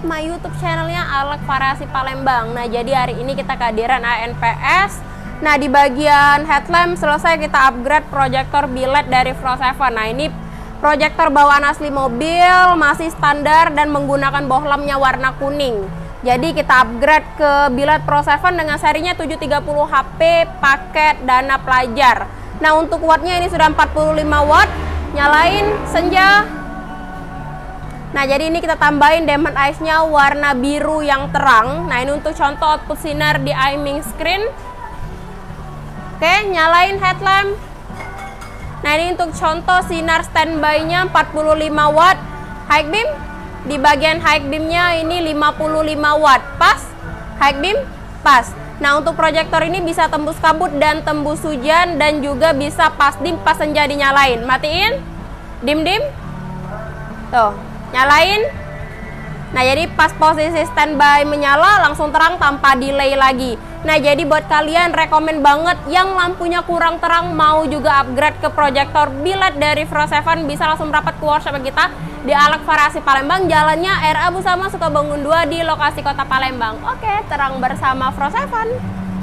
my YouTube channelnya Alex Variasi Palembang. Nah, jadi hari ini kita kehadiran ANPS. Nah, di bagian headlamp selesai kita upgrade proyektor biled dari Fro7. Nah, ini proyektor bawaan asli mobil, masih standar dan menggunakan bohlamnya warna kuning. Jadi kita upgrade ke biled Fro7 dengan serinya 730 HP paket dana pelajar. Nah, untuk wattnya ini sudah 45 watt. Nyalain senja. Nah, jadi ini kita tambahin diamond eyes-nya warna biru yang terang. Nah, ini untuk contoh output sinar di aiming screen. Oke, nyalain headlamp. Nah, ini untuk contoh sinar standby-nya 45 watt. High beam. Di bagian high beam-nya ini 55 watt. Pas? High beam? Pas. Nah, untuk proyektor ini bisa tembus kabut dan tembus hujan, dan juga bisa pas dim pas senja dinyalain. Matiin. Dim-dim. Tuh, nyalain. Nah, jadi pas posisi standby menyala langsung terang tanpa delay lagi. Nah, jadi buat kalian rekomen banget yang lampunya kurang terang mau juga upgrade ke proyektor biled dari Fro7, bisa langsung merapat ke workshop kita di Alex Variasi Palembang, jalannya RA Busama Sukabangun 2 di lokasi Kota Palembang. Oke, terang bersama Fro7.